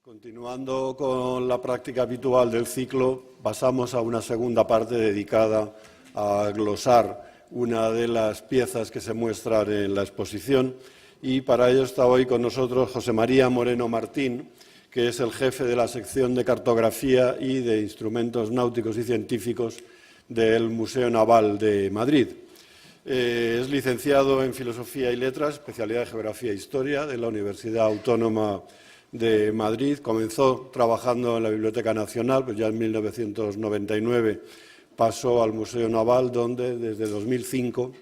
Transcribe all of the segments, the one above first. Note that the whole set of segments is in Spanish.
Continuando con la práctica habitual del ciclo, pasamos a una segunda parte dedicada a glosar una de las piezas que se muestran en la exposición, y para ello está hoy con nosotros José María Moreno Martín, que es el jefe de la sección de cartografía y de instrumentos náuticos y científicos del Museo Naval de Madrid. Es licenciado en Filosofía y Letras, especialidad de Geografía e Historia de la Universidad Autónoma de Madrid. Comenzó trabajando en la Biblioteca Nacional, pues ya en 1999 pasó al Museo Naval, donde desde 2005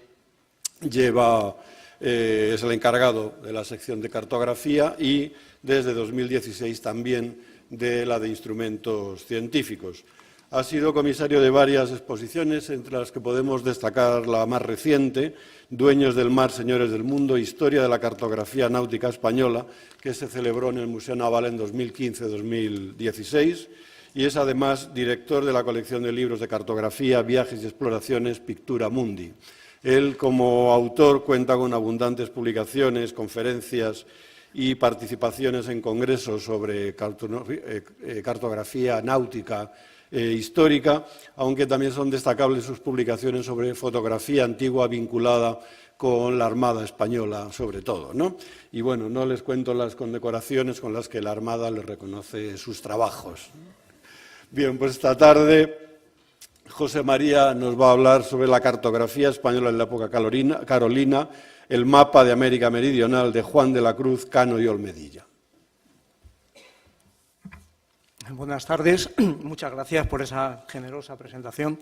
es el encargado de la sección de cartografía y desde 2016 también de la de instrumentos científicos. Ha sido comisario de varias exposiciones, entre las que podemos destacar la más reciente, Dueños del mar, señores del mundo, historia de la cartografía náutica española, que se celebró en el Museo Naval en 2015-2016, y es además director de la colección de libros de cartografía, viajes y exploraciones Pictura Mundi. Él, como autor, cuenta con abundantes publicaciones, conferencias y participaciones en congresos sobre cartografía náutica histórica, aunque también son destacables sus publicaciones sobre fotografía antigua vinculada con la Armada Española, sobre todo, ¿no? Y bueno, no les cuento las condecoraciones con las que la Armada les reconoce sus trabajos. Bien, pues esta tarde José María nos va a hablar sobre la cartografía española en la época carolina, el mapa de América Meridional de Juan de la Cruz, Cano y Olmedilla. Buenas tardes, muchas gracias por esa generosa presentación.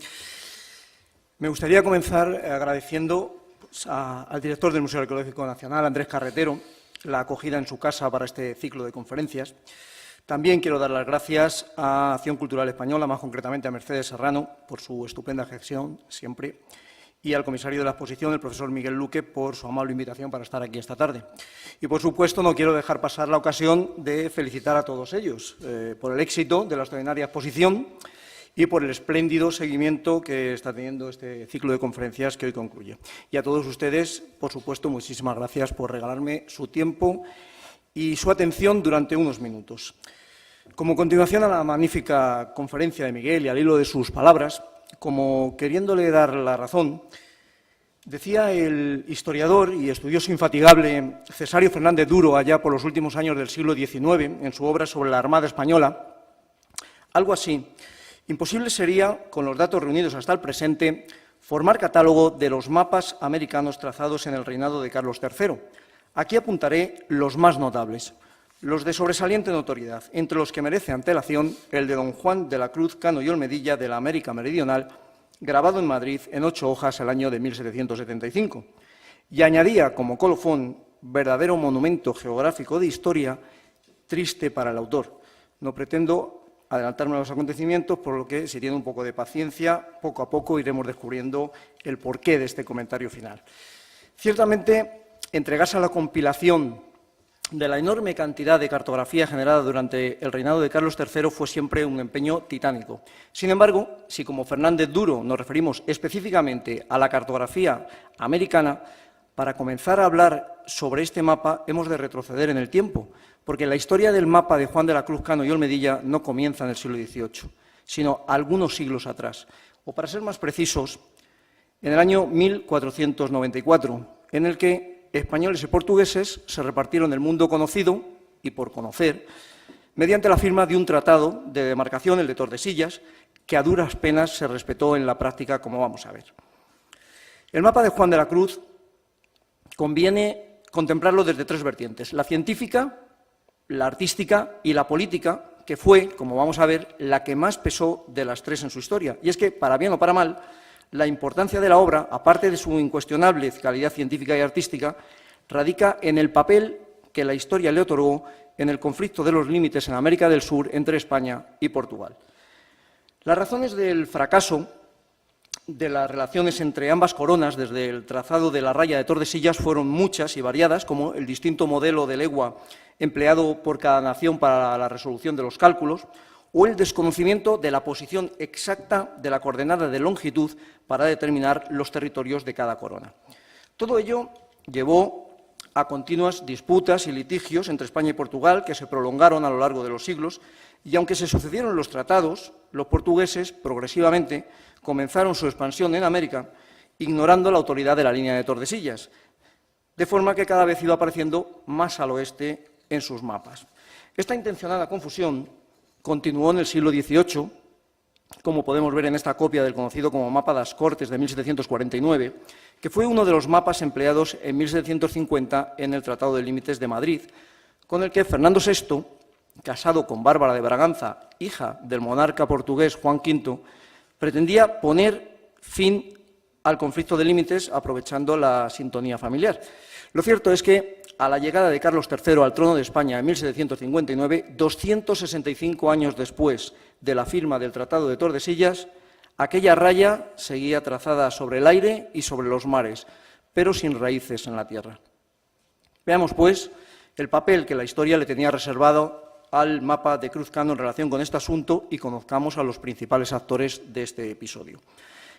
Me gustaría comenzar agradeciendo al director del Museo Arqueológico Nacional, Andrés Carretero, la acogida en su casa para este ciclo de conferencias. También quiero dar las gracias a Acción Cultural Española, más concretamente a Mercedes Serrano, por su estupenda gestión siempre, y al comisario de la exposición, el profesor Miguel Luque, por su amable invitación para estar aquí esta tarde. Y, por supuesto, no quiero dejar pasar la ocasión de felicitar a todos ellos por el éxito de la extraordinaria exposición y por el espléndido seguimiento que está teniendo este ciclo de conferencias que hoy concluye. Y a todos ustedes, por supuesto, muchísimas gracias por regalarme su tiempo y su atención durante unos minutos. Como continuación a la magnífica conferencia de Miguel y al hilo de sus palabras, como queriéndole dar la razón, decía el historiador y estudioso infatigable Cesario Fernández Duro, allá por los últimos años del siglo XIX, en su obra sobre la Armada Española, algo así: imposible sería, con los datos reunidos hasta el presente, formar catálogo de los mapas americanos trazados en el reinado de Carlos III. Aquí apuntaré los más notables, los de sobresaliente notoriedad, entre los que merece antelación el de don Juan de la Cruz, Cano y Olmedilla de la América Meridional, grabado en Madrid en 8 hojas el año de 1775. Y añadía como colofón, verdadero monumento geográfico de historia, triste para el autor. No pretendo adelantarme a los acontecimientos, por lo que, si tiene un poco de paciencia, poco a poco iremos descubriendo el porqué de este comentario final. Ciertamente, entregarse a la compilación de la enorme cantidad de cartografía generada durante el reinado de Carlos III fue siempre un empeño titánico. Sin embargo, si como Fernández Duro nos referimos específicamente a la cartografía americana, para comenzar a hablar sobre este mapa hemos de retroceder en el tiempo, porque la historia del mapa de Juan de la Cruz, Cano y Olmedilla no comienza en el siglo XVIII, sino algunos siglos atrás, o para ser más precisos, en el año 1494, en el que españoles y portugueses se repartieron el mundo conocido y por conocer mediante la firma de un tratado de demarcación, el de Tordesillas, que a duras penas se respetó en la práctica, como vamos a ver. El mapa de Juan de la Cruz conviene contemplarlo desde 3 vertientes: la científica, la artística y la política, que fue, como vamos a ver, la que más pesó de las 3 en su historia. Y es que, para bien o para mal, la importancia de la obra, aparte de su incuestionable calidad científica y artística, radica en el papel que la historia le otorgó en el conflicto de los límites en América del Sur entre España y Portugal. Las razones del fracaso de las relaciones entre ambas coronas desde el trazado de la raya de Tordesillas fueron muchas y variadas, como el distinto modelo de legua empleado por cada nación para la resolución de los cálculos, o el desconocimiento de la posición exacta de la coordenada de longitud para determinar los territorios de cada corona. Todo ello llevó a continuas disputas y litigios entre España y Portugal que se prolongaron a lo largo de los siglos, y aunque se sucedieron los tratados, los portugueses progresivamente comenzaron su expansión en América ignorando la autoridad de la línea de Tordesillas, de forma que cada vez iba apareciendo más al oeste en sus mapas. Esta intencionada confusión continuó en el siglo XVIII, como podemos ver en esta copia del conocido como Mapa das Cortes de 1749, que fue uno de los mapas empleados en 1750 en el Tratado de Límites de Madrid, con el que Fernando VI, casado con Bárbara de Braganza, hija del monarca portugués Juan V, pretendía poner fin al conflicto de límites aprovechando la sintonía familiar. Lo cierto es que, a la llegada de Carlos III al trono de España en 1759, 265 años después de la firma del Tratado de Tordesillas, aquella raya seguía trazada sobre el aire y sobre los mares, pero sin raíces en la tierra. Veamos, pues, el papel que la historia le tenía reservado al mapa de Cruz-Cano en relación con este asunto y conozcamos a los principales actores de este episodio.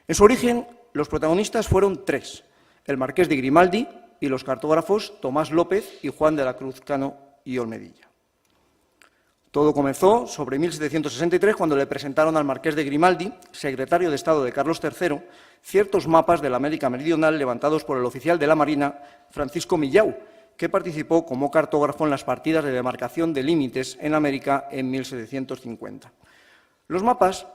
En su origen, los protagonistas fueron tres: el marqués de Grimaldi y los cartógrafos Tomás López y Juan de la Cruz Cano y Olmedilla. Todo comenzó sobre 1763, cuando le presentaron al marqués de Grimaldi, secretario de Estado de Carlos III, ciertos mapas de la América Meridional levantados por el oficial de la Marina, Francisco Millau, que participó como cartógrafo en las partidas de demarcación de límites en América en 1750. Los mapas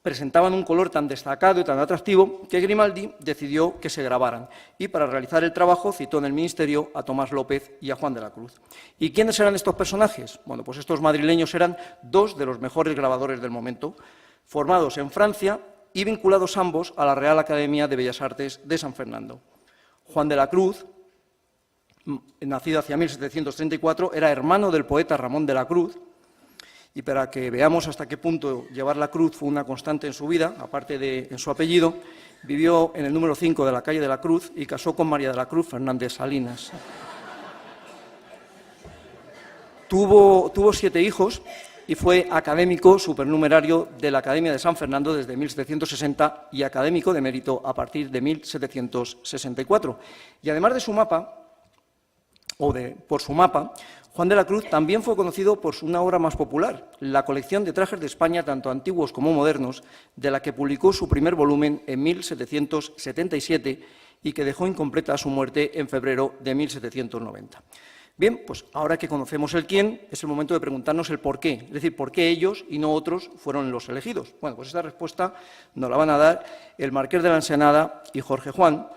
presentaban un color tan destacado y tan atractivo que Grimaldi decidió que se grabaran, y para realizar el trabajo citó en el ministerio a Tomás López y a Juan de la Cruz. ¿Y quiénes eran estos personajes? Bueno, pues estos madrileños eran dos de los mejores grabadores del momento, formados en Francia y vinculados ambos a la Real Academia de Bellas Artes de San Fernando. Juan de la Cruz, nacido hacia 1734, era hermano del poeta Ramón de la Cruz, y para que veamos hasta qué punto llevar la cruz fue una constante en su vida, aparte de en su apellido, vivió en el número 5 de la calle de la Cruz y casó con María de la Cruz Fernández Salinas. Tuvo 7 hijos y fue académico supernumerario de la Academia de San Fernando desde 1760 y académico de mérito a partir de 1764. Y además de su mapa, por su mapa, Juan de la Cruz también fue conocido por una obra más popular, la colección de trajes de España, tanto antiguos como modernos, de la que publicó su primer volumen en 1777 y que dejó incompleta a su muerte en febrero de 1790. Bien, pues ahora que conocemos el quién, es el momento de preguntarnos el por qué, es decir, por qué ellos y no otros fueron los elegidos. Bueno, pues esta respuesta nos la van a dar el marqués de la Ensenada y Jorge Juan.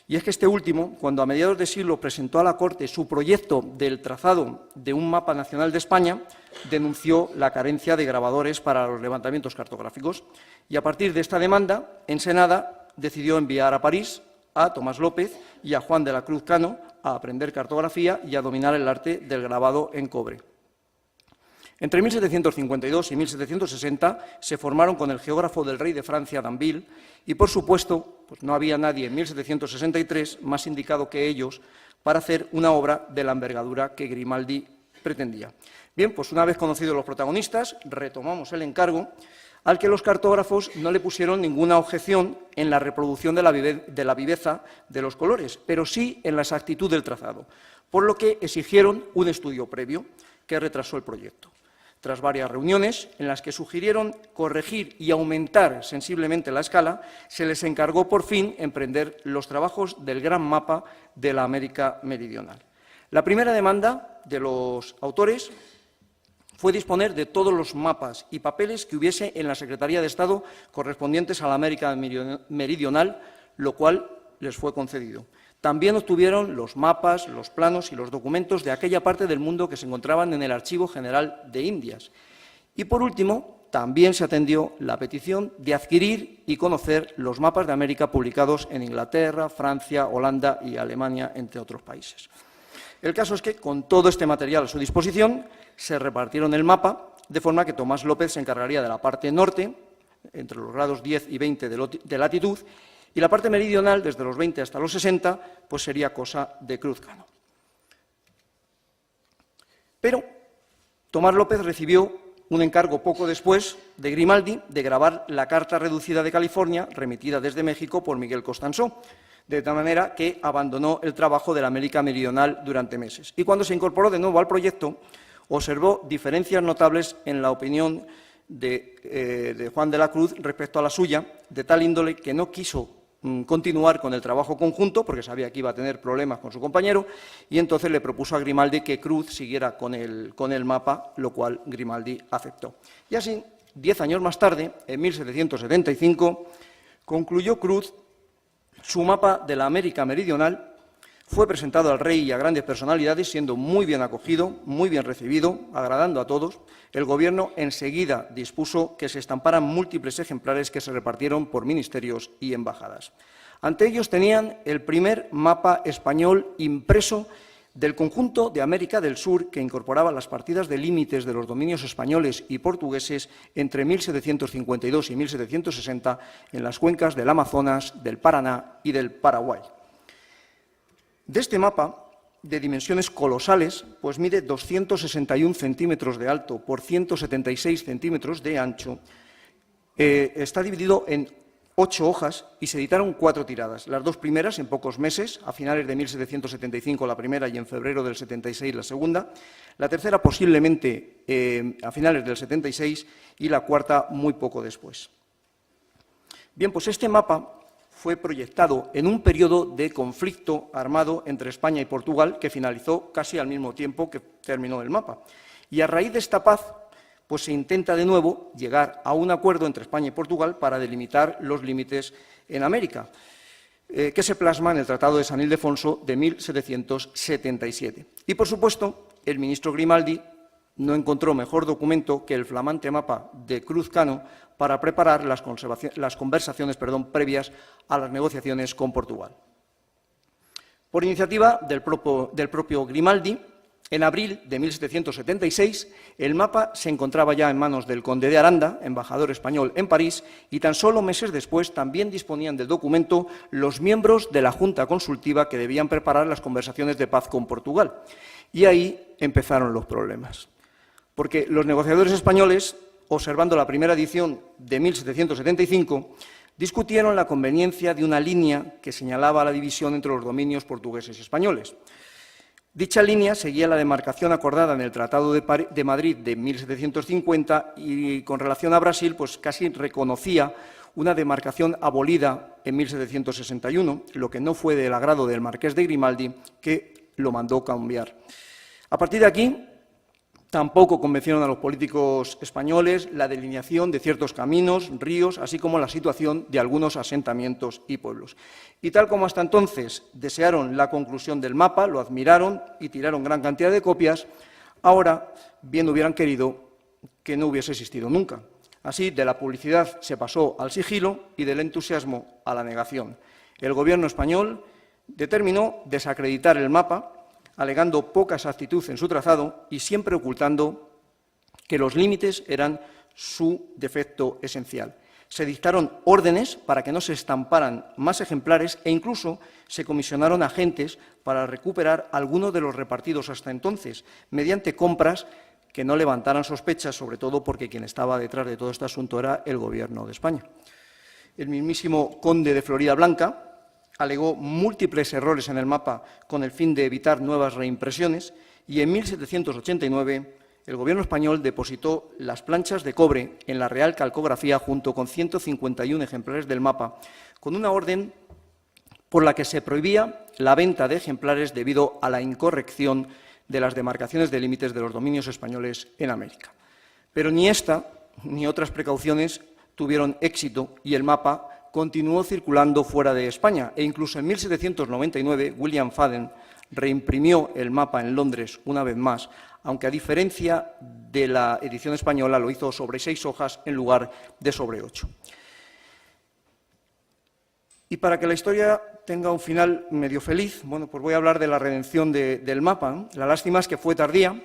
Y es que este último, cuando a mediados de siglo presentó a la Corte su proyecto del trazado de un mapa nacional de España, denunció la carencia de grabadores para los levantamientos cartográficos. Y a partir de esta demanda, Ensenada decidió enviar a París a Tomás López y a Juan de la Cruz Cano a aprender cartografía y a dominar el arte del grabado en cobre. Entre 1752 y 1760 se formaron con el geógrafo del rey de Francia, Danville, y, por supuesto, pues no había nadie en 1763 más indicado que ellos para hacer una obra de la envergadura que Grimaldi pretendía. Bien, pues una vez conocidos los protagonistas, retomamos el encargo, al que los cartógrafos no le pusieron ninguna objeción en la reproducción de la viveza de los colores, pero sí en la exactitud del trazado, por lo que exigieron un estudio previo que retrasó el proyecto. Tras varias reuniones en las que sugirieron corregir y aumentar sensiblemente la escala, se les encargó por fin emprender los trabajos del gran mapa de la América Meridional. La primera demanda de los autores fue disponer de todos los mapas y papeles que hubiese en la Secretaría de Estado correspondientes a la América Meridional, lo cual les fue concedido. También obtuvieron los mapas, los planos y los documentos de aquella parte del mundo que se encontraban en el Archivo General de Indias. Y, por último, también se atendió la petición de adquirir y conocer los mapas de América publicados en Inglaterra, Francia, Holanda y Alemania, entre otros países. El caso es que, con todo este material a su disposición, se repartieron el mapa, de forma que Tomás López se encargaría de la parte norte, entre los grados 10 y 20 de latitud, y la parte meridional, desde los 20 hasta los 60, pues sería cosa de Cruz-Cano. Pero Tomás López recibió un encargo poco después de Grimaldi de grabar la Carta Reducida de California, remitida desde México por Miguel Costanzó, de tal manera que abandonó el trabajo de la América Meridional durante meses. Y cuando se incorporó de nuevo al proyecto, observó diferencias notables en la opinión de Juan de la Cruz respecto a la suya, de tal índole que no quiso continuar con el trabajo conjunto, porque sabía que iba a tener problemas con su compañero, y entonces le propuso a Grimaldi que Cruz siguiera con el mapa, lo cual Grimaldi aceptó. Y así, 10 años más tarde, en 1775, concluyó Cruz su mapa de la América Meridional. Fue presentado al rey y a grandes personalidades, siendo muy bien acogido, muy bien recibido, agradando a todos. El Gobierno enseguida dispuso que se estamparan múltiples ejemplares que se repartieron por ministerios y embajadas. Ante ellos tenían el primer mapa español impreso del conjunto de América del Sur, que incorporaba las partidas de límites de los dominios españoles y portugueses entre 1752 y 1760 en las cuencas del Amazonas, del Paraná y del Paraguay. De este mapa, de dimensiones colosales, pues mide 261 centímetros de alto por 176 centímetros de ancho, está dividido en 8 hojas y se editaron 4 tiradas. Las 2 primeras en pocos meses, a finales de 1775 la primera y en febrero del 76 la segunda. La tercera posiblemente a finales del 76 y la cuarta muy poco después. Bien, pues este mapa fue proyectado en un periodo de conflicto armado entre España y Portugal que finalizó casi al mismo tiempo que terminó el mapa. Y a raíz de esta paz, pues se intenta de nuevo llegar a un acuerdo entre España y Portugal para delimitar los límites en América, que se plasma en el Tratado de San Ildefonso de 1777. Y, por supuesto, el ministro Grimaldi no encontró mejor documento que el flamante mapa de Cruz Cano para preparar las conversaciones previas a las negociaciones con Portugal. Por iniciativa del propio Grimaldi, en abril de 1776, el mapa se encontraba ya en manos del conde de Aranda, embajador español en París, y tan solo meses después también disponían del documento los miembros de la Junta Consultiva que debían preparar las conversaciones de paz con Portugal. Y ahí empezaron los problemas, porque los negociadores españoles, observando la primera edición de 1775, discutieron la conveniencia de una línea que señalaba la división entre los dominios portugueses y españoles. Dicha línea seguía la demarcación acordada en el Tratado de Madrid de 1750 y con relación a Brasil, pues casi reconocía una demarcación abolida en 1761, lo que no fue del agrado del marqués de Grimaldi, que lo mandó cambiar. A partir de aquí, tampoco convencieron a los políticos españoles la delineación de ciertos caminos, ríos, así como la situación de algunos asentamientos y pueblos. Y tal como hasta entonces desearon la conclusión del mapa, lo admiraron y tiraron gran cantidad de copias, ahora bien hubieran querido que no hubiese existido nunca. Así, de la publicidad se pasó al sigilo y del entusiasmo a la negación. El Gobierno español determinó desacreditar el mapa, alegando poca exactitud en su trazado y siempre ocultando que los límites eran su defecto esencial. Se dictaron órdenes para que no se estamparan más ejemplares e incluso se comisionaron agentes para recuperar algunos de los repartidos hasta entonces, mediante compras que no levantaran sospechas, sobre todo porque quien estaba detrás de todo este asunto era el Gobierno de España. El mismísimo conde de Floridablanca alegó múltiples errores en el mapa con el fin de evitar nuevas reimpresiones y en 1789 el Gobierno español depositó las planchas de cobre en la Real Calcografía junto con 151 ejemplares del mapa, con una orden por la que se prohibía la venta de ejemplares debido a la incorrección de las demarcaciones de límites de los dominios españoles en América. Pero ni esta ni otras precauciones tuvieron éxito y el mapa continuó circulando fuera de España e incluso en 1799 William Faden reimprimió el mapa en Londres una vez más, aunque a diferencia de la edición española lo hizo sobre 6 hojas en lugar de sobre 8. Y para que la historia tenga un final medio feliz, bueno, pues voy a hablar de la redención del mapa, ¿no? La lástima es que fue tardía,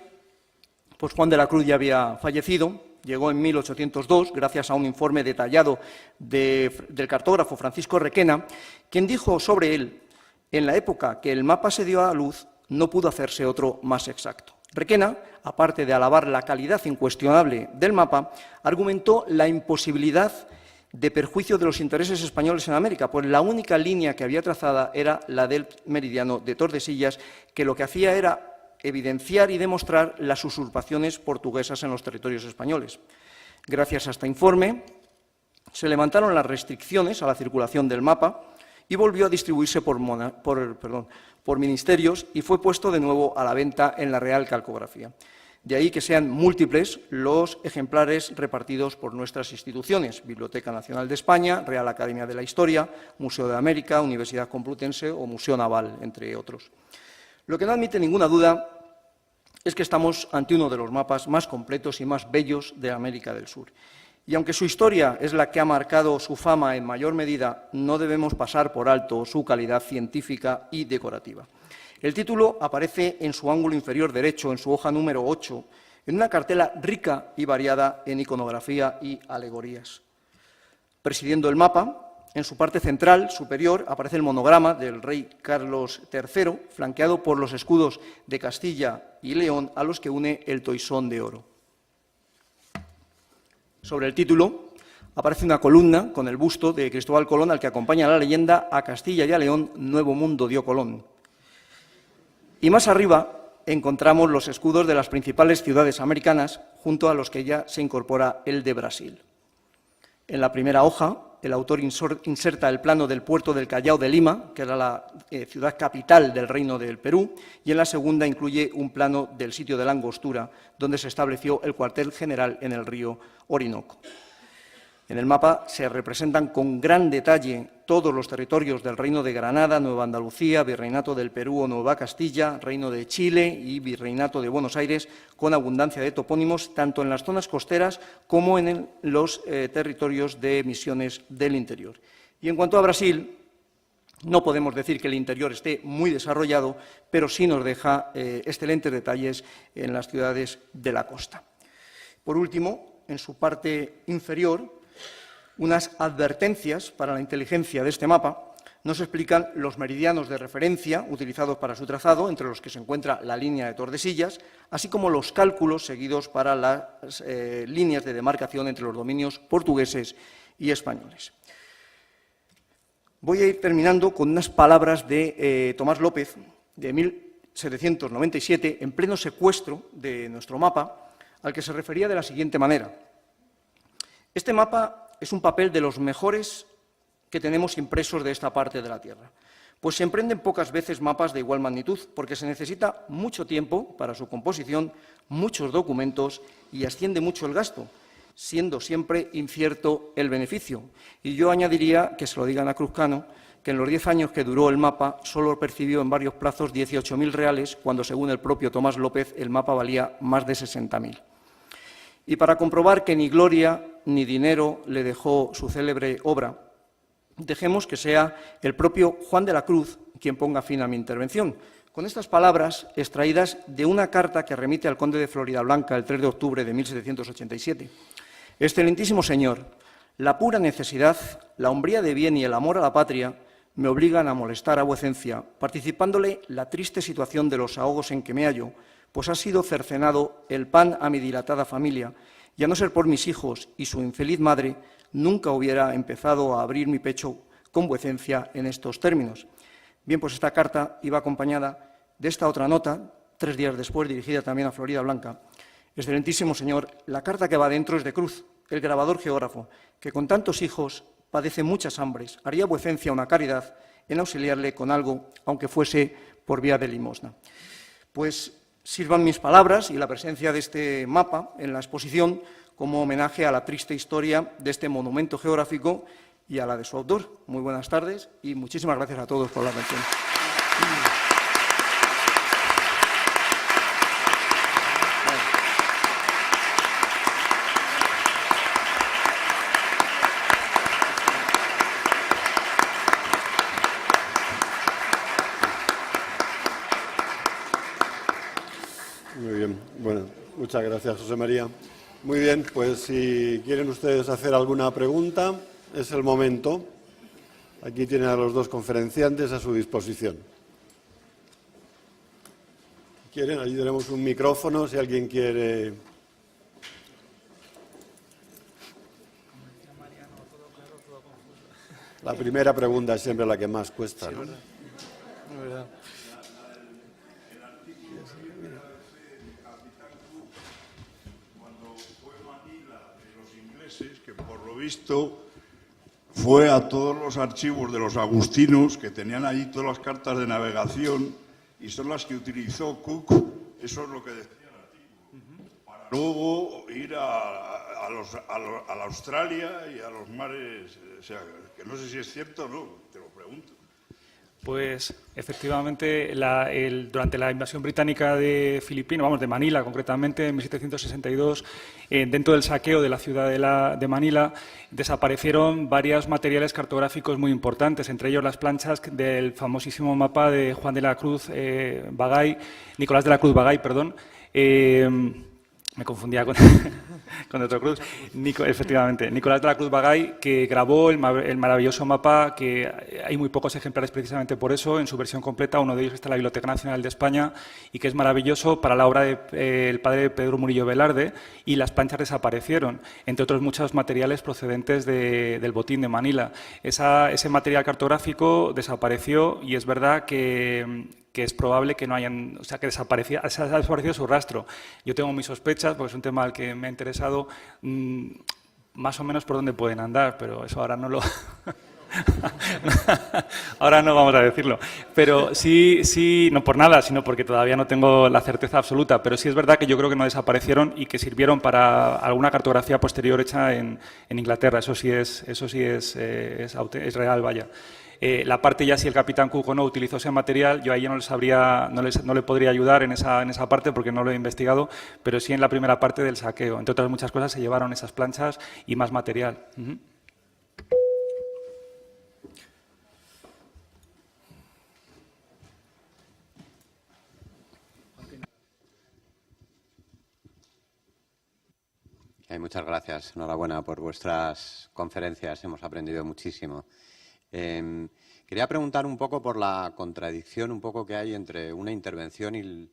pues Juan de la Cruz ya había fallecido. Llegó en 1802, gracias a un informe detallado del cartógrafo Francisco Requena, quien dijo sobre él, en la época que el mapa se dio a luz, no pudo hacerse otro más exacto. Requena, aparte de alabar la calidad incuestionable del mapa, argumentó la imposibilidad de perjuicio de los intereses españoles en América, pues la única línea que había trazada era la del meridiano de Tordesillas, que lo que hacía era evidenciar y demostrar las usurpaciones portuguesas en los territorios españoles. Gracias a este informe, se levantaron las restricciones a la circulación del mapa y volvió a distribuirse por ministerios y fue puesto de nuevo a la venta en la Real Calcografía. De ahí que sean múltiples los ejemplares repartidos por nuestras instituciones: Biblioteca Nacional de España, Real Academia de la Historia, Museo de América, Universidad Complutense o Museo Naval, entre otros. Lo que no admite ninguna duda es que estamos ante uno de los mapas más completos y más bellos de América del Sur. Y aunque su historia es la que ha marcado su fama en mayor medida, no debemos pasar por alto su calidad científica y decorativa. El título aparece en su ángulo inferior derecho, en su hoja número 8, en una cartela rica y variada en iconografía y alegorías. Presidiendo el mapa, en su parte central superior aparece el monograma del rey Carlos III, flanqueado por los escudos de Castilla y León, a los que une el toisón de oro. Sobre el título aparece una columna con el busto de Cristóbal Colón, al que acompaña la leyenda: a Castilla y a León nuevo mundo dio Colón. Y más arriba encontramos los escudos de las principales ciudades americanas, junto a los que ya se incorpora el de Brasil. En la primera hoja, el autor inserta el plano del puerto del Callao de Lima, que era la ciudad capital del Reino del Perú, y en la segunda incluye un plano del sitio de la Angostura, donde se estableció el cuartel general en el río Orinoco. En el mapa se representan con gran detalle todos los territorios del Reino de Granada, Nueva Andalucía, Virreinato del Perú o Nueva Castilla, Reino de Chile y Virreinato de Buenos Aires, con abundancia de topónimos tanto en las zonas costeras como en los territorios de misiones del interior. Y en cuanto a Brasil, no podemos decir que el interior esté muy desarrollado, pero sí nos deja excelentes detalles en las ciudades de la costa. Por último, en su parte inferior, unas advertencias para la inteligencia de este mapa nos explican los meridianos de referencia utilizados para su trazado, entre los que se encuentra la línea de Tordesillas, así como los cálculos seguidos para las líneas de demarcación entre los dominios portugueses y españoles. Voy a ir terminando con unas palabras de Tomás López, de 1797, en pleno secuestro de nuestro mapa, al que se refería de la siguiente manera: este mapa es un papel de los mejores que tenemos impresos de esta parte de la Tierra, pues se emprenden pocas veces mapas de igual magnitud, porque se necesita mucho tiempo para su composición, muchos documentos y asciende mucho el gasto, siendo siempre incierto el beneficio. Y yo añadiría, que se lo digan a Cruzcano, que en los 10 años que duró el mapa solo percibió en varios plazos 18.000 reales, cuando según el propio Tomás López el mapa valía más de 60.000. Y para comprobar que ni gloria ni dinero le dejó su célebre obra, dejemos que sea el propio Juan de la Cruz quien ponga fin a mi intervención, con estas palabras extraídas de una carta que remite al conde de Floridablanca el 3 de octubre de 1787. Excelentísimo señor, la pura necesidad, la hombría de bien y el amor a la patria me obligan a molestar a vuecencia, participándole la triste situación de los ahogos en que me hallo, pues ha sido cercenado el pan a mi dilatada familia, y a no ser por mis hijos y su infeliz madre, nunca hubiera empezado a abrir mi pecho con vuecencia en estos términos. Bien, pues esta carta iba acompañada de esta otra nota, 3 días después, dirigida también a Floridablanca. Excelentísimo señor, la carta que va dentro es de Cruz, el grabador geógrafo, que con tantos hijos padece muchas hambres. Haría vuecencia una caridad en auxiliarle con algo, aunque fuese por vía de limosna. Pues sirvan mis palabras y la presencia de este mapa en la exposición como homenaje a la triste historia de este monumento geográfico y a la de su autor. Muy buenas tardes y muchísimas gracias a todos por la atención. Muy bien. Bueno, muchas gracias, José María. Muy bien, pues si quieren ustedes hacer alguna pregunta, es el momento. Aquí tienen a los dos conferenciantes a su disposición. ¿Quieren? Allí tenemos un micrófono, si alguien quiere. La primera pregunta es siempre la que más cuesta, ¿no? Es verdad. Cuando fue Manila de los ingleses, que por lo visto fue a todos los archivos de los agustinos, que tenían allí todas las cartas de navegación, y son las que utilizó Cook, eso es lo que decía el artículo, para luego ir a la Australia y a los mares, o sea, que no sé si es cierto o no, te lo pregunto. Pues efectivamente, durante la invasión británica de Filipinas, vamos, de Manila concretamente, en 1762, dentro del saqueo de la ciudad de Manila, desaparecieron varios materiales cartográficos muy importantes, entre ellos las planchas del famosísimo mapa de Juan de la Cruz Nicolás de la Cruz Bagay, perdón. Me confundía con otro Cruz. Efectivamente, Nicolás de la Cruz Bagay, que grabó el maravilloso mapa, que hay muy pocos ejemplares precisamente por eso, en su versión completa. Uno de ellos está en la Biblioteca Nacional de España y que es maravilloso para la obra del padre Pedro Murillo Velarde, y las planchas desaparecieron, entre otros muchos materiales procedentes del botín de Manila. Ese material cartográfico desapareció y es verdad que es probable que no hayan, o sea, que se ha desaparecido su rastro. Yo tengo mis sospechas, porque es un tema al que me ha interesado, más o menos por dónde pueden andar, pero eso ahora no lo... ahora no vamos a decirlo. Pero sí, no por nada, sino porque todavía no tengo la certeza absoluta, pero sí es verdad que yo creo que no desaparecieron y que sirvieron para alguna cartografía posterior hecha en Inglaterra. Eso sí es real, vaya. La parte ya si el capitán Cook o no utilizó ese material, yo ahí no le podría ayudar en esa parte porque no lo he investigado, pero sí en la primera parte del saqueo. Entre otras muchas cosas se llevaron esas planchas y más material. Muchas gracias. Enhorabuena por vuestras conferencias. Hemos aprendido muchísimo. Quería preguntar un poco por la contradicción un poco que hay entre una intervención y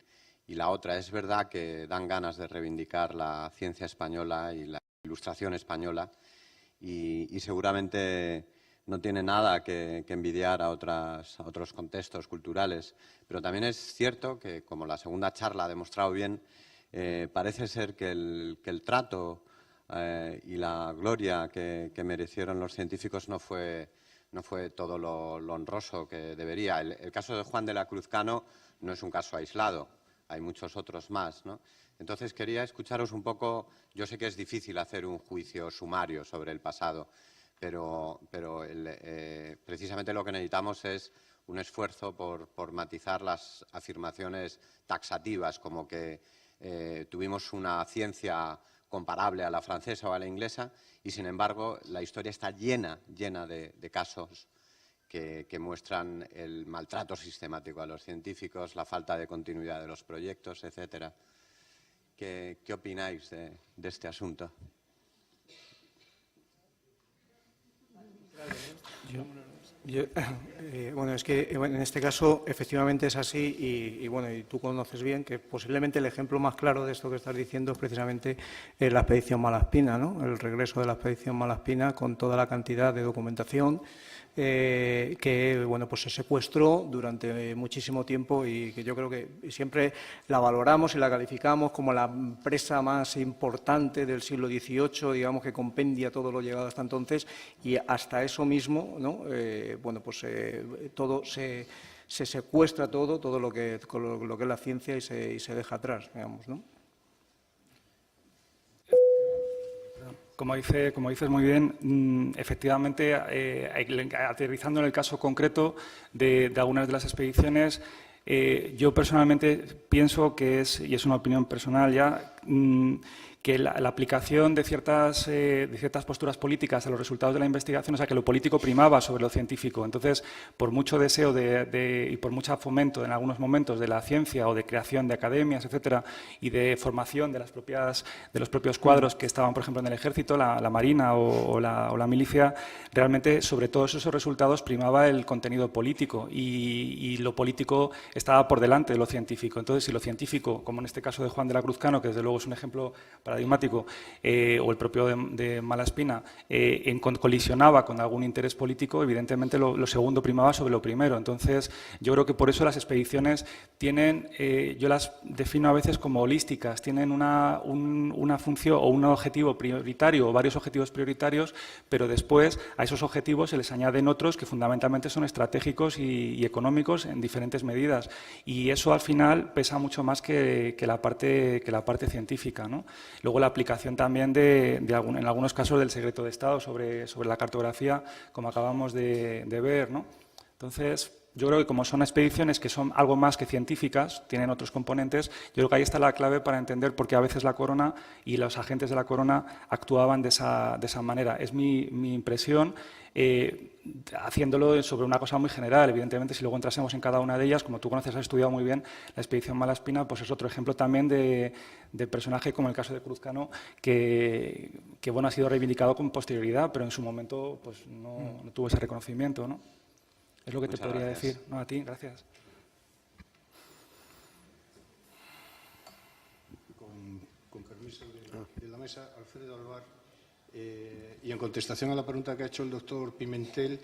la otra. Es verdad que dan ganas de reivindicar la ciencia española y la ilustración española y seguramente no tiene nada que envidiar a otros contextos culturales. Pero también es cierto que, como la segunda charla ha demostrado bien, parece ser que el trato y la gloria que merecieron los científicos no fue todo lo honroso que debería. El caso de Juan de la Cruz Cano no es un caso aislado, hay muchos otros más, ¿no? Entonces quería escucharos un poco. Yo sé que es difícil hacer un juicio sumario sobre el pasado, pero precisamente lo que necesitamos es un esfuerzo por matizar las afirmaciones taxativas, como que tuvimos una ciencia comparable a la francesa o a la inglesa, y sin embargo la historia está llena de casos que muestran el maltrato sistemático a los científicos, la falta de continuidad de los proyectos, etcétera. ¿Qué opináis de este asunto? Bueno, es que en este caso efectivamente es así y tú conoces bien que posiblemente el ejemplo más claro de esto que estás diciendo es precisamente la expedición Malaspina, ¿no? El regreso de la expedición Malaspina con toda la cantidad de documentación que bueno, pues se secuestró durante muchísimo tiempo y que yo creo que siempre la valoramos y la calificamos como la empresa más importante del siglo XVIII, digamos, que compendia todo lo llegado hasta entonces, y hasta eso mismo, ¿no? Bueno, pues todo se secuestra todo lo que es la ciencia y se deja atrás, digamos, ¿no? Como dices muy bien, efectivamente, aterrizando en el caso concreto de algunas de las expediciones, yo personalmente pienso que y es una opinión personal ya, que la aplicación de ciertas posturas políticas a los resultados de la investigación, o sea, que lo político primaba sobre lo científico. Entonces, por mucho deseo y por mucho fomento en algunos momentos de la ciencia o de creación de academias, etcétera, y de formación de los propios cuadros que estaban, por ejemplo, en el ejército, la marina o la milicia, realmente sobre todos esos resultados primaba el contenido político y lo político estaba por delante de lo científico. Entonces, si lo científico, como en este caso de Juan de la Cruz Cano, que desde luego es un ejemplo para paradigmático, o el propio de Malaspina, colisionaba con algún interés político, evidentemente lo segundo primaba sobre lo primero. Entonces, yo creo que por eso las expediciones tienen, yo las defino a veces como holísticas, tienen una función o un objetivo prioritario o varios objetivos prioritarios, pero después a esos objetivos se les añaden otros que fundamentalmente son estratégicos y económicos en diferentes medidas. Y eso al final pesa mucho más que la parte científica, ¿no? Luego la aplicación también en algunos casos del secreto de Estado sobre la cartografía, como acabamos de ver, ¿no? Entonces, yo creo que como son expediciones que son algo más que científicas, tienen otros componentes, yo creo que ahí está la clave para entender por qué a veces la corona y los agentes de la corona actuaban de esa manera. Es mi impresión, haciéndolo sobre una cosa muy general. Evidentemente, si luego entrásemos en cada una de ellas, como tú conoces, has estudiado muy bien, la expedición Malaspina, pues es otro ejemplo también de personaje como el caso de Cruzcano, que bueno, ha sido reivindicado con posterioridad, pero en su momento pues no tuvo ese reconocimiento, ¿no? Es lo que te podría decir. No, a ti, gracias. Con permiso de la mesa, Alfredo Alvar, y en contestación a la pregunta que ha hecho el doctor Pimentel,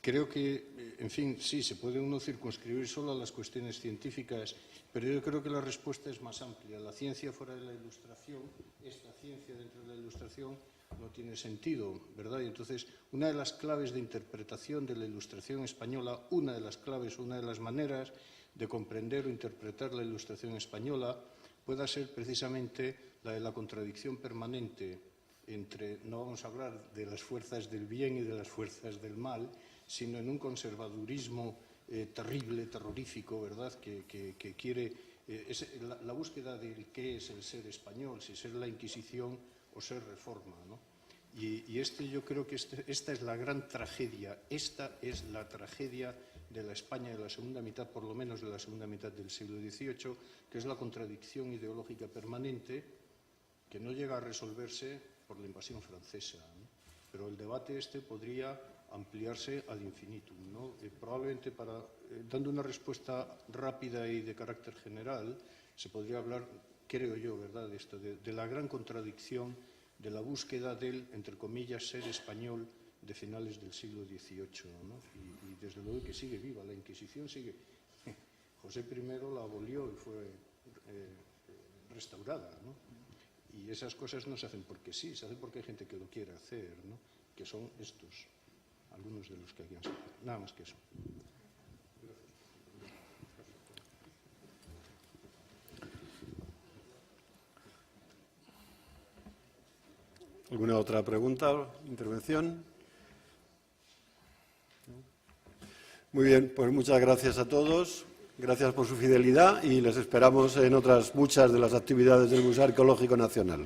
creo que, en fin, sí, se puede uno circunscribir solo a las cuestiones científicas, pero yo creo que la respuesta es más amplia. La ciencia fuera de la Ilustración, esta ciencia dentro de la Ilustración, no tiene sentido, ¿verdad? Y entonces, una de las claves de interpretación de la Ilustración española, una de las claves, una de las maneras de comprender o interpretar la Ilustración española pueda ser precisamente la de la contradicción permanente entre, no vamos a hablar de las fuerzas del bien y de las fuerzas del mal, sino en un conservadurismo terrible, terrorífico, ¿verdad?, que quiere la búsqueda de qué es el ser español, si ser la Inquisición o ser Reforma, ¿no? Y yo creo que esta es la gran tragedia, esta es la tragedia de la España de la segunda mitad, por lo menos de la segunda mitad del siglo XVIII, que es la contradicción ideológica permanente que no llega a resolverse por la invasión francesa, ¿no? Pero el debate podría ampliarse ad infinitum, ¿no? Probablemente dando una respuesta rápida y de carácter general, se podría hablar, creo yo, ¿verdad?, de la gran contradicción de la búsqueda del, entre comillas, ser español de finales del siglo XVIII, ¿no? Y desde luego que sigue viva, la Inquisición sigue. José I la abolió y fue restaurada, ¿no? Y esas cosas no se hacen porque sí, se hacen porque hay gente que lo quiere hacer, ¿no? Que son estos, algunos de los que aquí han salido. Nada más que eso. ¿Alguna otra pregunta, intervención? Muy bien, pues muchas gracias a todos. Gracias por su fidelidad y les esperamos en otras muchas de las actividades del Museo Arqueológico Nacional.